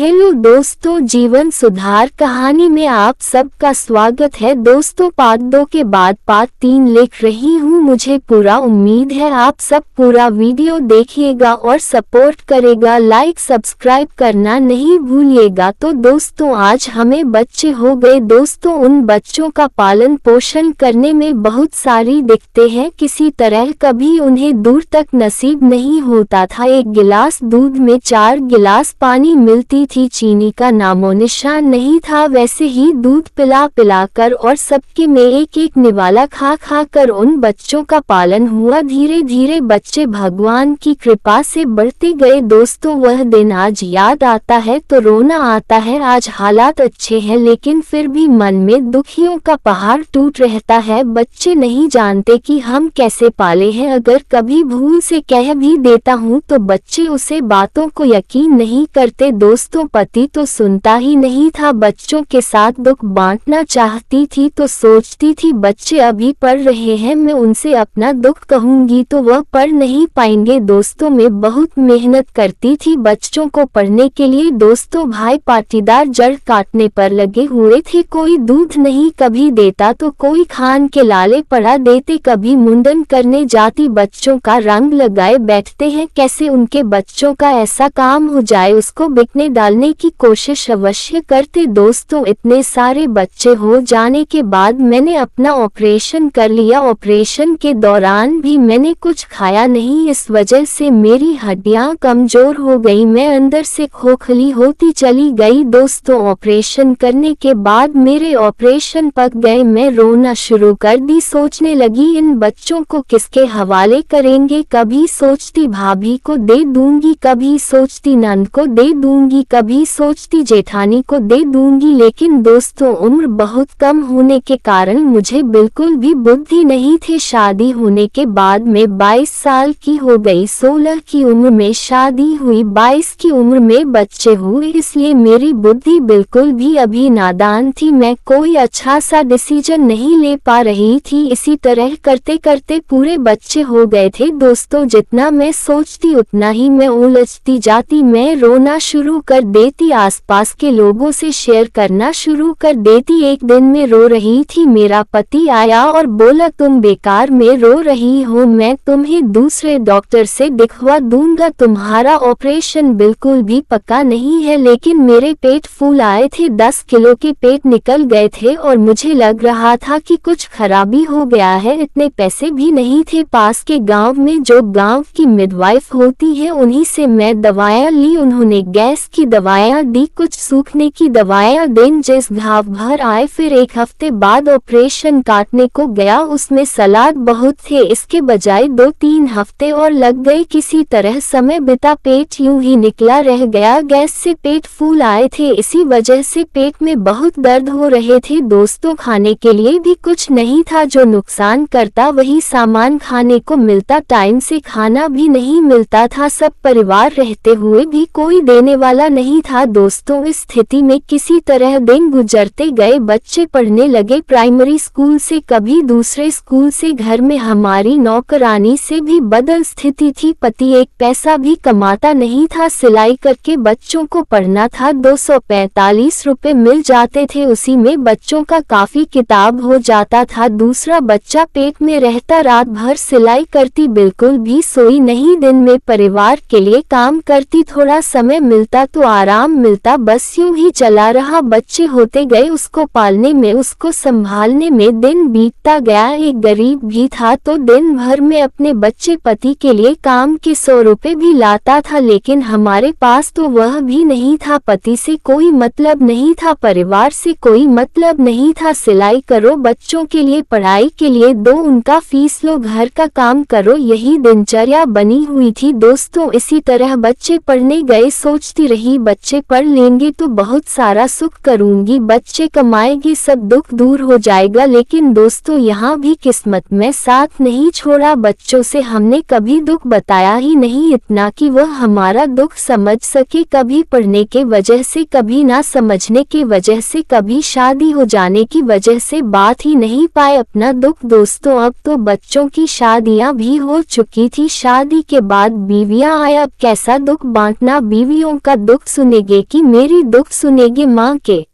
Hello दोस्तों, जीवन सुधार कहानी में आप सबका स्वागत है। दोस्तों, पार्ट 2 के बाद पार्ट 3 लिख रही हूँ। मुझे पूरा उम्मीद है आप सब पूरा वीडियो देखिएगा और सपोर्ट करेगा। लाइक सब्सक्राइब करना नहीं भूलिएगा। तो दोस्तों, आज हमें बच्चे हो गए। दोस्तों, उन बच्चों का पालन पोषण करने में बहुत सारी दिक्कतें हैं। किसी तरह कभी उन्हें दूर तक नसीब नहीं होता था। एक गिलास दूध में 4 गिलास पानी मिलती थी। चीनी का नामो निशान नहीं था। वैसे ही दूध पिला पिला कर और सबके में एक एक निवाला खा खा कर उन बच्चों का पालन हुआ। धीरे धीरे बच्चे भगवान की कृपा से बढ़ते गए। दोस्तों, वह दिन आज याद आता है तो रोना आता है। आज हालात अच्छे हैं लेकिन फिर भी मन में दुखियों का पहाड़ टूट रहता है। बच्चे नहीं जानते कि हम कैसे पाले हैं। अगर कभी भूल से कह भी देता हूँ तो बच्चे उसे बातों को यकीन नहीं करते। दोस्तों, पति तो सुनता ही नहीं था। बच्चों के साथ दुख बांटना चाहती थी तो सोचती थी बच्चे अभी पढ़ रहे हैं, मैं उनसे अपना दुख कहूंगी तो वह पढ़ नहीं पाएंगे। दोस्तों, मैं बहुत मेहनत करती थी बच्चों को पढ़ने के लिए। दोस्तों, भाई पाटीदार जड़ काटने पर लगे हुए थे। कोई दूध नहीं कभी देता तो कोई खान के लाले पड़ा देते। कभी मुंडन करने जाती, बच्चों का रंग लगाए बैठते हैं। कैसे उनके बच्चों का ऐसा काम हो जाए, उसको बिकने डालने की कोशिश अवश्य करते। दोस्तों, इतने सारे बच्चे हो जाने के बाद मैंने अपना ऑपरेशन कर लिया। ऑपरेशन के दौरान भी मैंने कुछ खाया नहीं। इस वजह से मेरी हड्डियां कमजोर हो गई। मैं अंदर से खोखली होती चली गई। दोस्तों, ऑपरेशन करने के बाद मेरे ऑपरेशन पक गए। मैं रोना शुरू कर दी। सोचने लगी इन बच्चों को किसके हवाले करेंगे। कभी सोचती भाभी को दे दूंगी, कभी सोचती नंद को दे दूंगी, कभी सोचती जेठानी को दे दूंगी। लेकिन दोस्तों, उम्र बहुत कम होने के कारण मुझे बिल्कुल भी बुद्धि नहीं थी। शादी होने के बाद मैं 22 साल की हो गई। 16 की उम्र में शादी हुई, 22 की उम्र में बच्चे हुए। इसलिए मेरी बुद्धि बिल्कुल भी अभी नादान थी। मैं कोई अच्छा सा डिसीजन नहीं ले पा रही थी। इसी तरह करते करते पूरे बच्चे हो गए थे। दोस्तों, जितना मैं सोचती उतना ही मैं उलझती जाती। मैं रोना शुरू कर देती, आसपास के लोगों से शेयर करना शुरू कर देती। एक दिन मैं रो रही थी, मेरा पति आया और बोला तुम बेकार में रो रही हो, मैं तुम्हें दूसरे डॉक्टर से दिखवा दूंगा। तुम्हारा ऑपरेशन बिल्कुल भी पक्का नहीं है। लेकिन मेरे पेट फूल आए थे, 10 किलो के पेट निकल गए थे और मुझे लग रहा था कि कुछ खराबी हो गया है। इतने पैसे भी नहीं थे। पास के गांव में जो गांव की मिडवाइफ होती है उन्हीं से मैं दवाएं ली। उन्होंने गैस की दवाएं दी, कुछ सूखने की दवाएं दें। जिस घाव भर आए। फिर एक हफ्ते बाद ऑपरेशन काटने को गया, उसमें सलाद बहुत थे। इसके बजाय 2-3 हफ्ते और लग गए। किसी तरह समय बिता, पेट यूं ही निकला रह गया। गैस से पेट फूल आए थे, इसी वजह से पेट में बहुत दर्द हो रहे थे। दोस्तों, खाने के लिए भी कुछ नहीं था। जो नुकसान करता वही सामान खाने को मिलता। टाइम से खाना भी नहीं मिलता था। सब परिवार रहते हुए भी कोई देने वाला नहीं था। दोस्तों, इस स्थिति में किसी तरह दिन गुजरते गए। बच्चे पढ़ने लगे, प्राइमरी स्कूल से कभी दूसरे स्कूल से। घर में हमारी नौकरानी से भी बदल स्थिति थी। पति एक पैसा भी कमाता नहीं था। सिलाई करके बच्चों को पढ़ना था। 245 रुपए मिल जाते थे, उसी में बच्चों का काफी किताब हो जाता था। दूसरा बच्चा पेट में रहता, रात भर सिलाई करती, बिल्कुल भी सोई नहीं। दिन में परिवार के लिए काम करती, थोड़ा समय मिलता तो आराम मिलता। बस यूं ही चला रहा। बच्चे होते गए, उसको पालने में, उसको संभालने में दिन बीतता गया। एक गरीब भी था तो दिन भर में अपने बच्चे पति के लिए काम के 100 रुपए भी लाता था। लेकिन हमारे पास तो वह भी नहीं था। पति से कोई मतलब नहीं था, परिवार से कोई मतलब नहीं था। सिलाई करो, बच्चों के लिए पढ़ाई के लिए दो, उनका फीस लो, घर का काम करो, यही दिनचर्या बनी हुई थी। दोस्तों, इसी तरह बच्चे पढ़ने गए। सोचती रही बच्चे पढ़ लेंगे तो बहुत सारा सुख करूंगी, बच्चे कमाएंगे, सब दुख दूर हो जाएगा। लेकिन दोस्तों, यहाँ भी किस्मत में साथ नहीं छोड़ा। बच्चों से हमने कभी दुख बताया ही नहीं, इतना कि वह हमारा दुख समझ सके। कभी पढ़ने के वजह से, कभी ना समझने के वजह से, कभी शादी हो जाने की वजह से बात ही नहीं पाए अपना दुख। दोस्तों, अब तो बच्चों की शादियां भी हो चुकी थी। शादी के बाद बीवियां आए, अब कैसा दुख बांटना। बीवियों का दुख सुनेगे कि मेरी दुख सुनेगे माँ के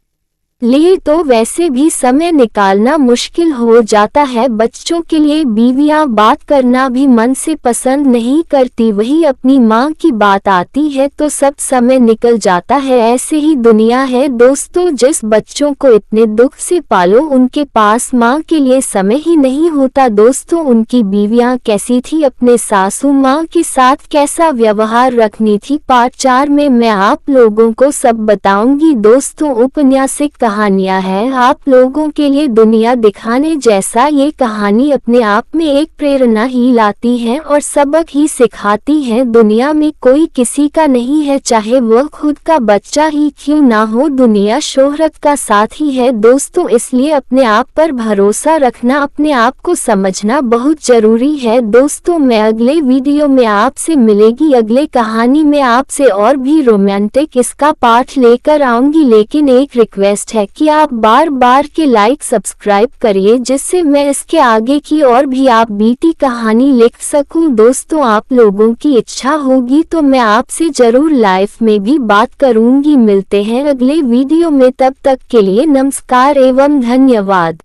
लिए तो वैसे भी समय निकालना मुश्किल हो जाता है। बच्चों के लिए बीवियां बात करना भी मन से पसंद नहीं करती, वही अपनी माँ की बात आती है तो सब समय निकल जाता है। ऐसे ही दुनिया है दोस्तों, जिस बच्चों को इतने दुख से पालो उनके पास माँ के लिए समय ही नहीं होता। दोस्तों, उनकी बीवियां कैसी थी, अपने सासू माँ के साथ कैसा व्यवहार रखनी थी, पार्ट 4 में मैं आप लोगों को सब बताऊंगी। दोस्तों, उपन्यासिक कहानियां हैं आप लोगों के लिए दुनिया दिखाने जैसा। ये कहानी अपने आप में एक प्रेरणा ही लाती है और सबक ही सिखाती है। दुनिया में कोई किसी का नहीं है, चाहे वह खुद का बच्चा ही क्यों ना हो। दुनिया शोहरत का साथ ही है दोस्तों, इसलिए अपने आप पर भरोसा रखना, अपने आप को समझना बहुत जरूरी है। दोस्तों, मैं अगले वीडियो में आपसे मिलेगी, अगले कहानी में आपसे और भी रोमांटिक इसका पार्ट लेकर आऊंगी। लेकिन एक रिक्वेस्ट है कि आप बार बार के लाइक सब्सक्राइब करिए, जिससे मैं इसके आगे की और भी आप बीती कहानी लिख सकूं। दोस्तों, आप लोगों की इच्छा होगी तो मैं आपसे जरूर लाइव में भी बात करूंगी। मिलते हैं अगले वीडियो में, तब तक के लिए नमस्कार एवं धन्यवाद।